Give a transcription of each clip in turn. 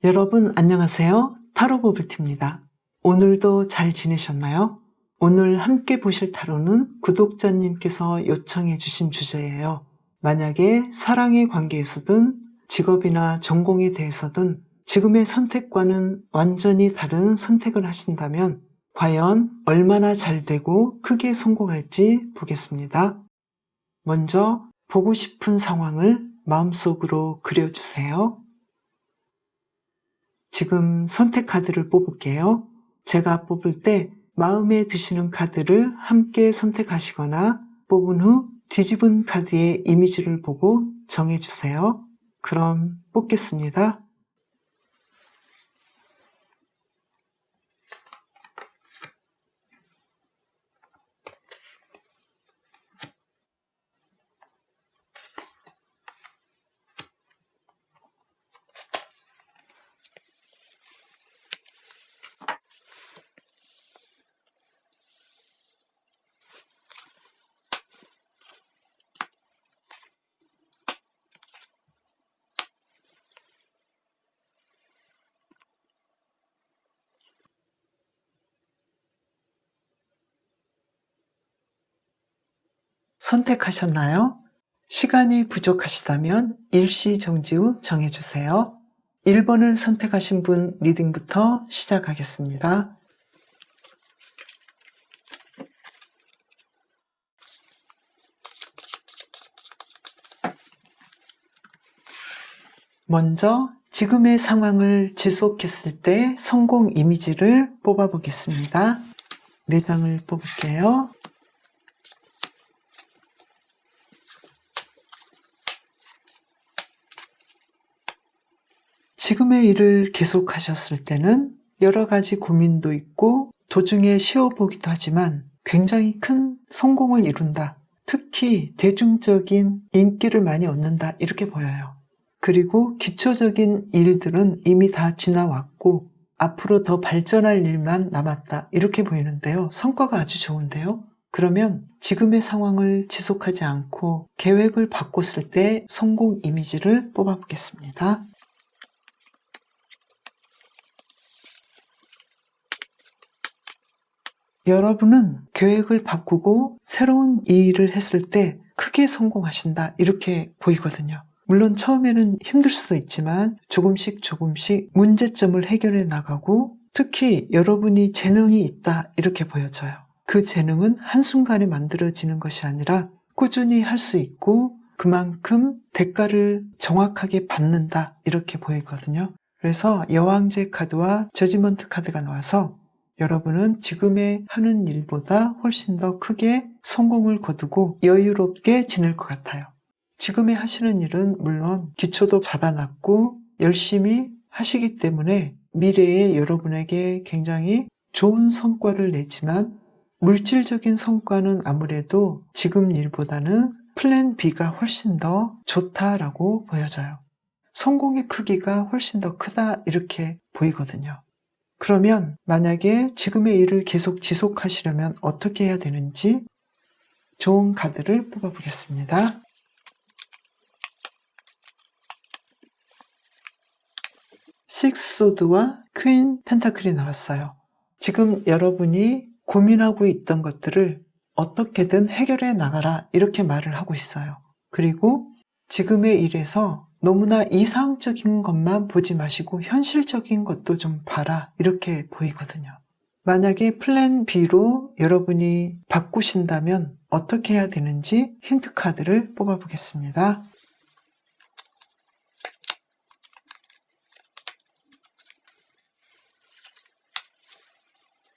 여러분 안녕하세요. 타로 보블티입니다. 오늘도 잘 지내셨나요? 오늘 함께 보실 타로는 구독자님께서 요청해 주신 주제예요. 만약에 사랑의 관계에서든 직업이나 전공에 대해서든 지금의 선택과는 완전히 다른 선택을 하신다면 과연 얼마나 잘 되고 크게 성공할지 보겠습니다. 먼저 보고 싶은 상황을 마음속으로 그려주세요. 지금 선택 카드를 뽑을게요. 제가 뽑을 때 마음에 드시는 카드를 함께 선택하시거나 뽑은 후 뒤집은 카드의 이미지를 보고 정해주세요. 그럼 뽑겠습니다. 선택하셨나요? 시간이 부족하시다면 일시정지 후 정해주세요. 1번을 선택하신 분 리딩부터 시작하겠습니다. 먼저 지금의 상황을 지속했을 때 성공 이미지를 뽑아보겠습니다. 4장을 뽑을게요. 지금의 일을 계속하셨을 때는 여러 가지 고민도 있고 도중에 쉬어보기도 하지만 굉장히 큰 성공을 이룬다. 특히 대중적인 인기를 많이 얻는다. 이렇게 보여요. 그리고 기초적인 일들은 이미 다 지나왔고 앞으로 더 발전할 일만 남았다. 이렇게 보이는데요. 성과가 아주 좋은데요. 그러면 지금의 상황을 지속하지 않고 계획을 바꿨을 때 성공 이미지를 뽑아보겠습니다. 여러분은 계획을 바꾸고 새로운 일을 했을 때 크게 성공하신다. 이렇게 보이거든요. 물론 처음에는 힘들 수도 있지만 조금씩 문제점을 해결해 나가고 특히 여러분이 재능이 있다. 이렇게 보여져요. 그 재능은 한순간에 만들어지는 것이 아니라 꾸준히 할 수 있고 그만큼 대가를 정확하게 받는다. 이렇게 보이거든요. 그래서 여왕제 카드와 저지먼트 카드가 나와서 여러분은 지금의 하는 일보다 훨씬 더 크게 성공을 거두고 여유롭게 지낼 것 같아요. 지금의 하시는 일은 물론 기초도 잡아놨고 열심히 하시기 때문에 미래에 여러분에게 굉장히 좋은 성과를 내지만 물질적인 성과는 아무래도 지금 일보다는 플랜 B가 훨씬 더 좋다라고 보여져요. 성공의 크기가 훨씬 더 크다 이렇게 보이거든요. 그러면 만약에 지금의 일을 계속 지속하시려면 어떻게 해야 되는지 좋은 카드를 뽑아보겠습니다. 식스 소드와 퀸 펜타클이 나왔어요. 지금 여러분이 고민하고 있던 것들을 어떻게든 해결해 나가라 이렇게 말을 하고 있어요. 그리고 지금의 일에서 너무나 이상적인 것만 보지 마시고 현실적인 것도 좀 봐라 이렇게 보이거든요. 만약에 플랜 B로 여러분이 바꾸신다면 어떻게 해야 되는지 힌트 카드를 뽑아보겠습니다.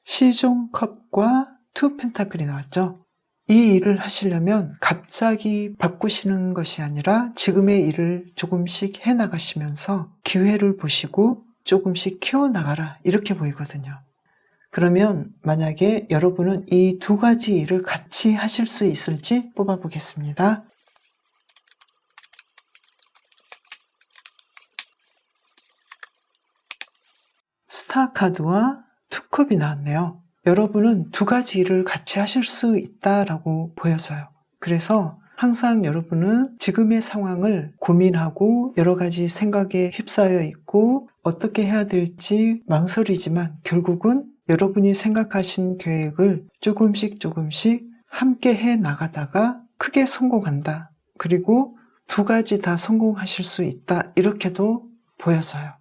시종 컵과 투 펜타클이 나왔죠. 이 일을 하시려면 갑자기 바꾸시는 것이 아니라 지금의 일을 조금씩 해나가시면서 기회를 보시고 조금씩 키워나가라 이렇게 보이거든요. 그러면 만약에 여러분은 이 두 가지 일을 같이 하실 수 있을지 뽑아보겠습니다. 스타 카드와 투컵이 나왔네요. 여러분은 두 가지 일을 같이 하실 수 있다라고 보여져요. 그래서 항상 여러분은 지금의 상황을 고민하고 여러 가지 생각에 휩싸여 있고 어떻게 해야 될지 망설이지만 결국은 여러분이 생각하신 계획을 조금씩 함께 해 나가다가 크게 성공한다. 그리고 두 가지 다 성공하실 수 있다. 이렇게도 보여져요.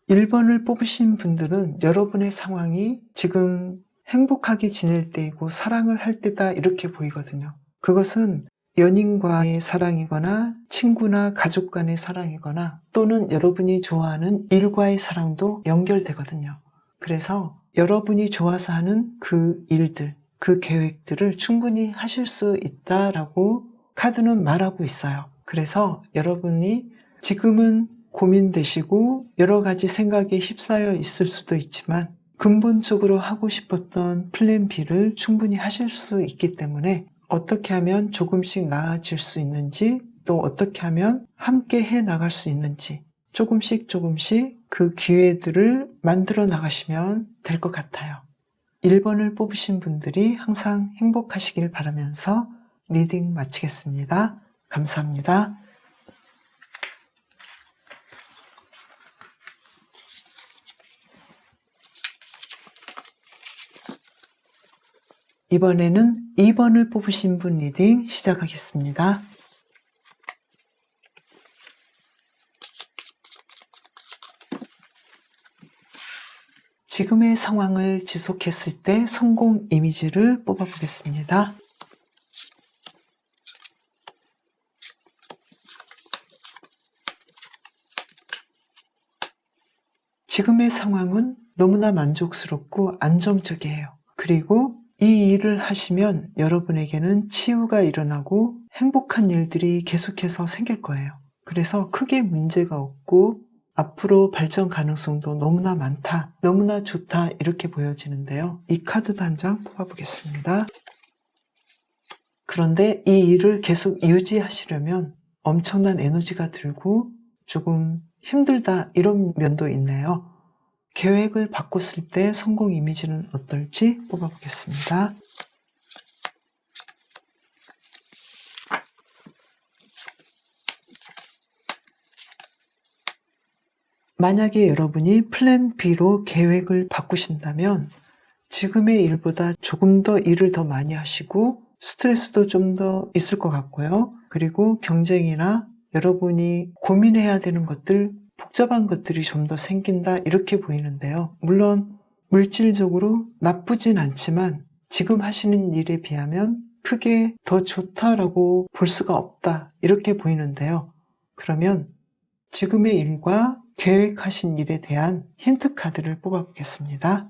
1번을 뽑으신 분들은 여러분의 상황이 지금 행복하게 지낼 때이고 사랑을 할 때다 이렇게 보이거든요. 그것은 연인과의 사랑이거나 친구나 가족 간의 사랑이거나 또는 여러분이 좋아하는 일과의 사랑도 연결되거든요. 그래서 여러분이 좋아서 하는 그 일들, 그 계획들을 충분히 하실 수 있다라고 카드는 말하고 있어요. 그래서 여러분이 지금은 고민되시고 여러 가지 생각에 휩싸여 있을 수도 있지만 근본적으로 하고 싶었던 플랜 B를 충분히 하실 수 있기 때문에 어떻게 하면 조금씩 나아질 수 있는지 또 어떻게 하면 함께 해 나갈 수 있는지 조금씩 그 기회들을 만들어 나가시면 될 것 같아요. 1번을 뽑으신 분들이 항상 행복하시길 바라면서 리딩 마치겠습니다. 감사합니다. 이번에는 2번을 뽑으신 분 리딩 시작하겠습니다. 지금의 상황을 지속했을 때 성공 이미지를 뽑아보겠습니다. 지금의 상황은 너무나 만족스럽고 안정적이에요. 그리고 이 일을 하시면 여러분에게는 치유가 일어나고 행복한 일들이 계속해서 생길 거예요. 그래서 크게 문제가 없고 앞으로 발전 가능성도 너무나 많다, 너무나 좋다 이렇게 보여지는데요. 이 카드도 한 장 뽑아보겠습니다. 그런데 이 일을 계속 유지하시려면 엄청난 에너지가 들고 조금 힘들다 이런 면도 있네요. 계획을 바꿨을 때 성공 이미지는 어떨지 뽑아보겠습니다. 만약에 여러분이 플랜 B로 계획을 바꾸신다면 지금의 일보다 조금 더 일을 더 많이 하시고 스트레스도 좀 더 있을 것 같고요. 그리고 경쟁이나 여러분이 고민해야 되는 것들, 복잡한 것들이 좀 더 생긴다 이렇게 보이는데요. 물론 물질적으로 나쁘진 않지만 지금 하시는 일에 비하면 크게 더 좋다라고 볼 수가 없다 이렇게 보이는데요. 그러면 지금의 일과 계획하신 일에 대한 힌트 카드를 뽑아보겠습니다.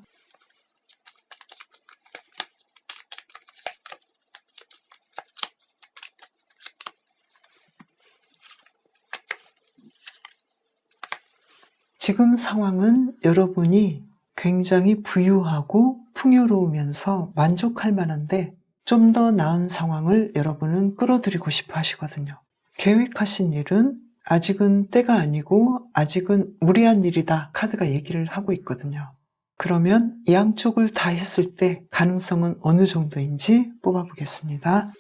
지금 상황은 여러분이 굉장히 부유하고 풍요로우면서 만족할 만한데 좀 더 나은 상황을 여러분은 끌어들이고 싶어 하시거든요. 계획하신 일은 아직은 때가 아니고 아직은 무리한 일이다 카드가 얘기를 하고 있거든요. 그러면 양쪽을 다 했을 때 가능성은 어느 정도인지 뽑아보겠습니다.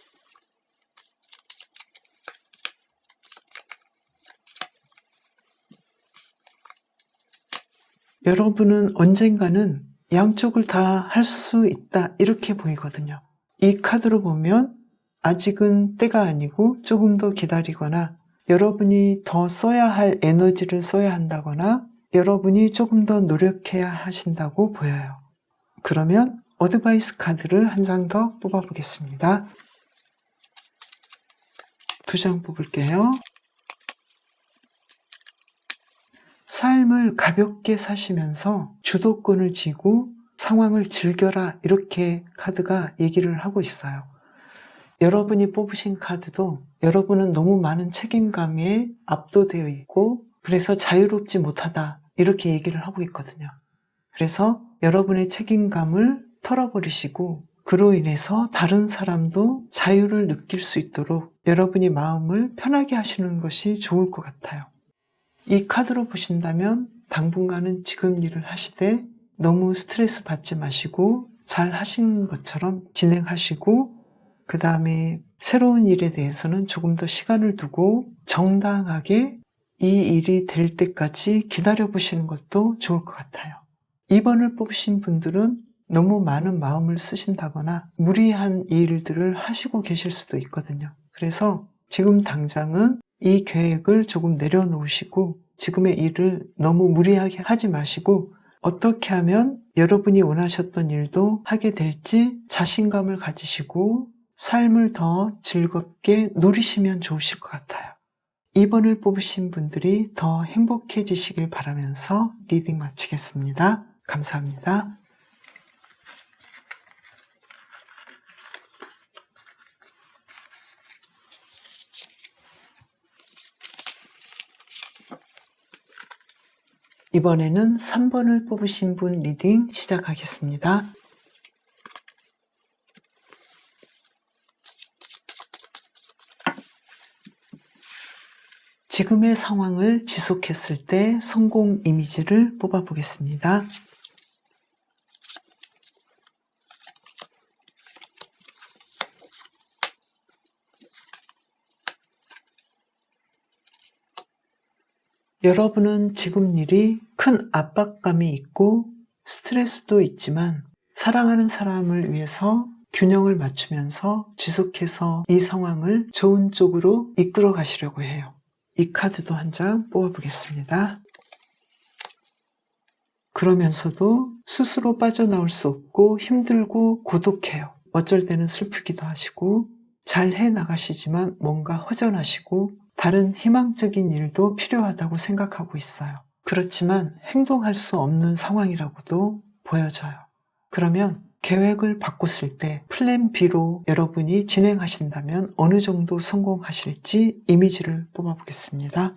여러분은 언젠가는 양쪽을 다 할 수 있다 이렇게 보이거든요. 이 카드로 보면 아직은 때가 아니고 조금 더 기다리거나 여러분이 더 써야 할 에너지를 써야 한다거나 여러분이 조금 더 노력해야 하신다고 보여요. 그러면 어드바이스 카드를 한 장 더 뽑아보겠습니다. 2장 뽑을게요. 삶을 가볍게 사시면서 주도권을 쥐고 상황을 즐겨라 이렇게 카드가 얘기를 하고 있어요. 여러분이 뽑으신 카드도 여러분은 너무 많은 책임감에 압도되어 있고 그래서 자유롭지 못하다 이렇게 얘기를 하고 있거든요. 그래서 여러분의 책임감을 털어버리시고 그로 인해서 다른 사람도 자유를 느낄 수 있도록 여러분이 마음을 편하게 하시는 것이 좋을 것 같아요. 이 카드로 보신다면 당분간은 지금 일을 하시되 너무 스트레스 받지 마시고 잘 하신 것처럼 진행하시고 그 다음에 새로운 일에 대해서는 조금 더 시간을 두고 정당하게 이 일이 될 때까지 기다려보시는 것도 좋을 것 같아요. 2번을 뽑으신 분들은 너무 많은 마음을 쓰신다거나 무리한 일들을 하시고 계실 수도 있거든요. 그래서 지금 당장은 이 계획을 조금 내려놓으시고 지금의 일을 너무 무리하게 하지 마시고 어떻게 하면 여러분이 원하셨던 일도 하게 될지 자신감을 가지시고 삶을 더 즐겁게 누리시면 좋으실 것 같아요. 2번을 뽑으신 분들이 더 행복해지시길 바라면서 리딩 마치겠습니다. 감사합니다. 이번에는 3번을 뽑으신 분 리딩 시작하겠습니다. 지금의 상황을 지속했을 때 성공 이미지를 뽑아보겠습니다. 여러분은 지금 일이 큰 압박감이 있고 스트레스도 있지만 사랑하는 사람을 위해서 균형을 맞추면서 지속해서 이 상황을 좋은 쪽으로 이끌어 가시려고 해요. 이 카드도 한 장 뽑아보겠습니다. 그러면서도 스스로 빠져나올 수 없고 힘들고 고독해요. 어쩔 때는 슬프기도 하시고 잘 해나가시지만 뭔가 허전하시고 다른 희망적인 일도 필요하다고 생각하고 있어요. 그렇지만 행동할 수 없는 상황이라고도 보여져요. 그러면 계획을 바꿨을 때 플랜 B로 여러분이 진행하신다면 어느 정도 성공하실지 이미지를 뽑아보겠습니다.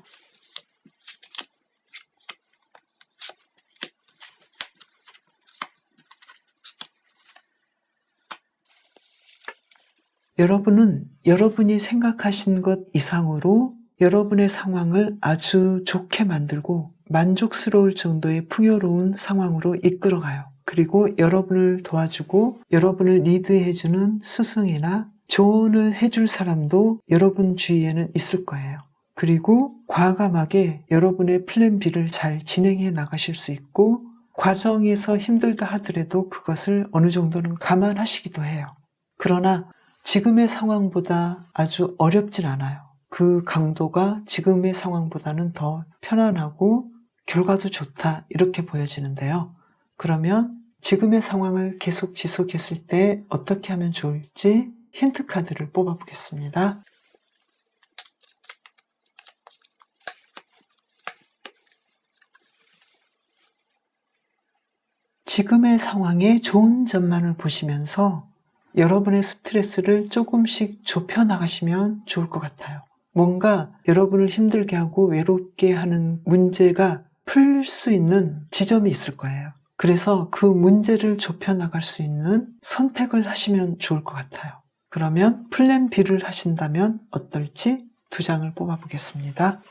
여러분은 여러분이 생각하신 것 이상으로 여러분의 상황을 아주 좋게 만들고 만족스러울 정도의 풍요로운 상황으로 이끌어가요. 그리고 여러분을 도와주고 여러분을 리드해주는 스승이나 조언을 해줄 사람도 여러분 주위에는 있을 거예요. 그리고 과감하게 여러분의 플랜 B를 잘 진행해 나가실 수 있고 과정에서 힘들다 하더라도 그것을 어느 정도는 감안하시기도 해요. 그러나 지금의 상황보다 아주 어렵진 않아요. 그 강도가 지금의 상황보다는 더 편안하고 결과도 좋다 이렇게 보여지는데요. 그러면 지금의 상황을 계속 지속했을 때 어떻게 하면 좋을지 힌트 카드를 뽑아보겠습니다. 지금의 상황의 좋은 점만을 보시면서 여러분의 스트레스를 조금씩 좁혀나가시면 좋을 것 같아요. 뭔가 여러분을 힘들게 하고 외롭게 하는 문제가 풀릴 수 있는 지점이 있을 거예요. 그래서 그 문제를 좁혀나갈 수 있는 선택을 하시면 좋을 것 같아요. 그러면 플랜 B를 하신다면 어떨지 2장을 뽑아보겠습니다.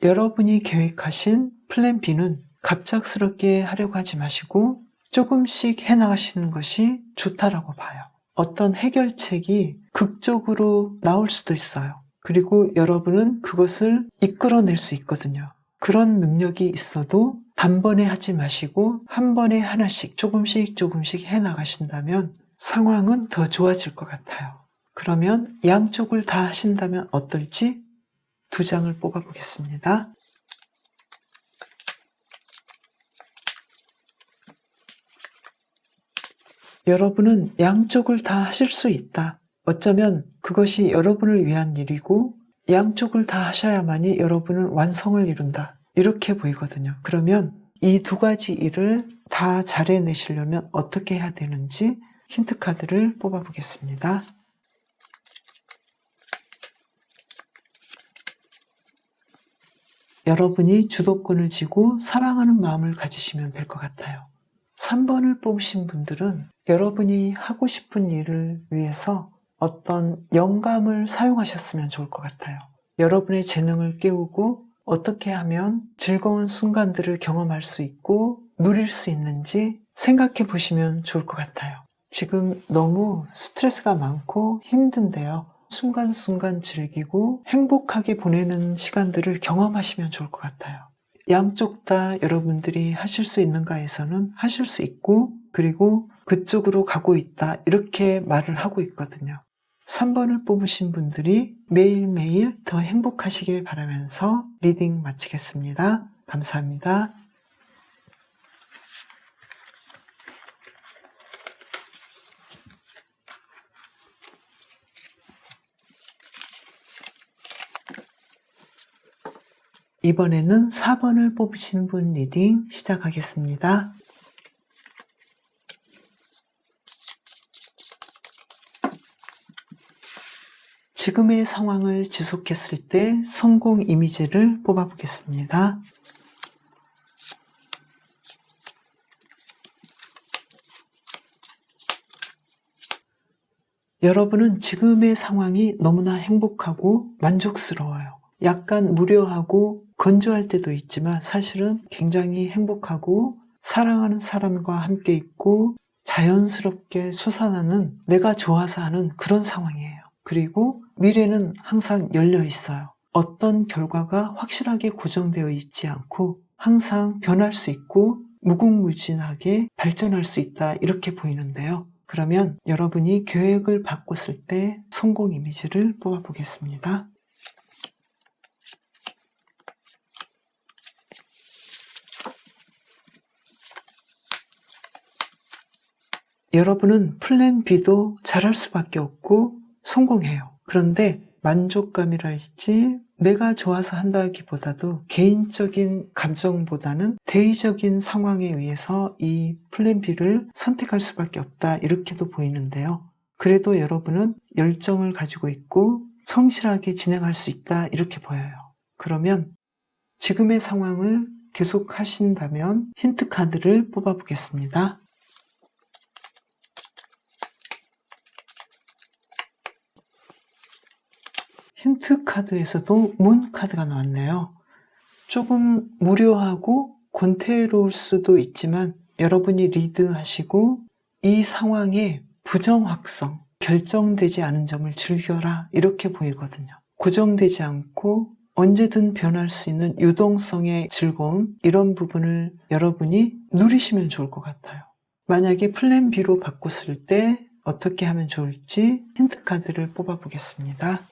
여러분이 계획하신 플랜 B는 갑작스럽게 하려고 하지 마시고 조금씩 해나가시는 것이 좋다라고 봐요. 어떤 해결책이 극적으로 나올 수도 있어요. 그리고 여러분은 그것을 이끌어낼 수 있거든요. 그런 능력이 있어도 단번에 하지 마시고 한 번에 하나씩 조금씩 해나가신다면 상황은 더 좋아질 것 같아요. 그러면 양쪽을 다 하신다면 어떨지 2장을 뽑아보겠습니다. 여러분은 양쪽을 다 하실 수 있다. 어쩌면 그것이 여러분을 위한 일이고 양쪽을 다 하셔야만이 여러분은 완성을 이룬다. 이렇게 보이거든요. 그러면 이 2가지 일을 다 잘해내시려면 어떻게 해야 되는지 힌트 카드를 뽑아보겠습니다. 여러분이 주도권을 쥐고 사랑하는 마음을 가지시면 될 것 같아요. 3번을 뽑으신 분들은 여러분이 하고 싶은 일을 위해서 어떤 영감을 사용하셨으면 좋을 것 같아요. 여러분의 재능을 깨우고 어떻게 하면 즐거운 순간들을 경험할 수 있고 누릴 수 있는지 생각해 보시면 좋을 것 같아요. 지금 너무 스트레스가 많고 힘든데요. 순간순간 즐기고 행복하게 보내는 시간들을 경험하시면 좋을 것 같아요. 양쪽 다 여러분들이 하실 수 있는가에서는 하실 수 있고, 그리고 그쪽으로 가고 있다, 이렇게 말을 하고 있거든요. 3번을 뽑으신 분들이 매일매일 더 행복하시길 바라면서 리딩 마치겠습니다. 감사합니다. 이번에는 4번을 뽑으신 분 리딩 시작하겠습니다. 지금의 상황을 지속했을 때 성공 이미지를 뽑아보겠습니다. 여러분은 지금의 상황이 너무나 행복하고 만족스러워요. 약간 무료하고 건조할 때도 있지만 사실은 굉장히 행복하고 사랑하는 사람과 함께 있고 자연스럽게 솟아나는, 내가 좋아서 하는 그런 상황이에요. 그리고 미래는 항상 열려 있어요. 어떤 결과가 확실하게 고정되어 있지 않고 항상 변할 수 있고 무궁무진하게 발전할 수 있다, 이렇게 보이는데요. 그러면 여러분이 계획을 바꿨을 때 성공 이미지를 뽑아보겠습니다. 여러분은 플랜 B도 잘할 수밖에 없고 성공해요. 그런데 만족감이랄지 내가 좋아서 한다기보다도 개인적인 감정보다는 대의적인 상황에 의해서 이 플랜 B를 선택할 수밖에 없다, 이렇게도 보이는데요. 그래도 여러분은 열정을 가지고 있고 성실하게 진행할 수 있다, 이렇게 보여요. 그러면 지금의 상황을 계속 하신다면 힌트 카드를 뽑아보겠습니다. 힌트 카드에서도 문 카드가 나왔네요. 조금 무료하고 권태로울 수도 있지만 여러분이 리드하시고 이 상황의 부정확성, 결정되지 않은 점을 즐겨라, 이렇게 보이거든요. 고정되지 않고 언제든 변할 수 있는 유동성의 즐거움, 이런 부분을 여러분이 누리시면 좋을 것 같아요. 만약에 플랜 B로 바꿨을 때 어떻게 하면 좋을지 힌트 카드를 뽑아보겠습니다.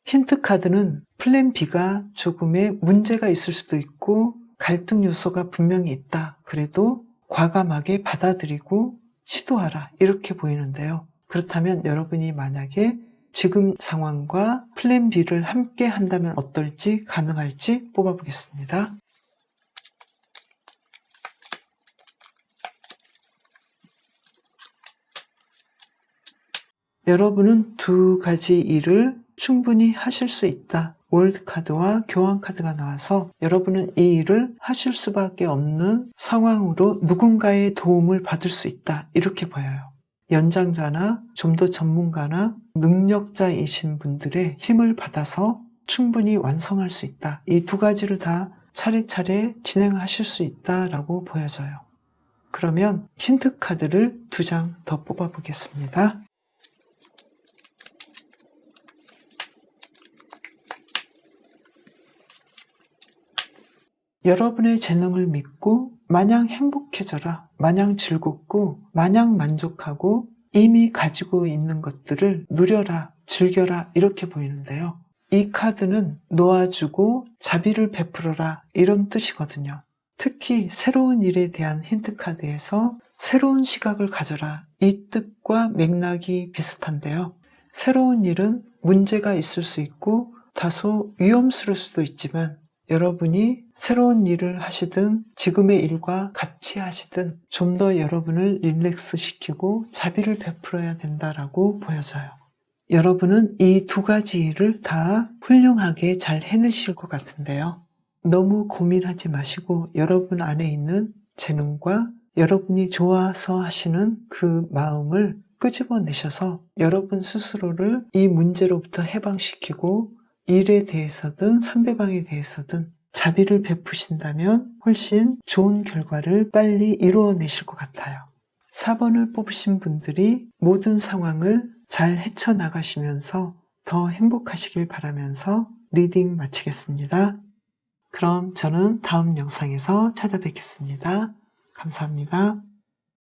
힌트 카드는 플랜 B가 조금의 문제가 있을 수도 있고 갈등 요소가 분명히 있다, 그래도 과감하게 받아들이고 시도하라, 이렇게 보이는데요. 그렇다면 여러분이 만약에 지금 상황과 플랜 B를 함께 한다면 어떨지, 가능할지 뽑아보겠습니다. 여러분은 두 가지 일을 충분히 하실 수 있다. 월드 카드와 교환 카드가 나와서 여러분은 이 일을 하실 수밖에 없는 상황으로 누군가의 도움을 받을 수 있다, 이렇게 보여요. 연장자나 좀 더 전문가나 능력자이신 분들의 힘을 받아서 충분히 완성할 수 있다. 이 두 가지를 다 차례차례 진행하실 수 있다라고 보여져요. 그러면 힌트 카드를 2장 더 뽑아보겠습니다. 여러분의 재능을 믿고 마냥 행복해져라, 마냥 즐겁고 마냥 만족하고 이미 가지고 있는 것들을 누려라, 즐겨라, 이렇게 보이는데요. 이 카드는 놓아주고 자비를 베풀어라, 이런 뜻이거든요. 특히 새로운 일에 대한 힌트 카드에서 새로운 시각을 가져라, 이 뜻과 맥락이 비슷한데요. 새로운 일은 문제가 있을 수 있고 다소 위험스러울 수도 있지만 여러분이 새로운 일을 하시든 지금의 일과 같이 하시든 좀 더 여러분을 릴렉스 시키고 자비를 베풀어야 된다라고 보여져요. 여러분은 이 두 가지 일을 다 훌륭하게 잘 해내실 것 같은데요. 너무 고민하지 마시고 여러분 안에 있는 재능과 여러분이 좋아서 하시는 그 마음을 끄집어내셔서 여러분 스스로를 이 문제로부터 해방시키고 일에 대해서든 상대방에 대해서든 자비를 베푸신다면 훨씬 좋은 결과를 빨리 이루어내실 것 같아요. 4번을 뽑으신 분들이 모든 상황을 잘 헤쳐나가시면서 더 행복하시길 바라면서 리딩 마치겠습니다. 그럼 저는 다음 영상에서 찾아뵙겠습니다. 감사합니다.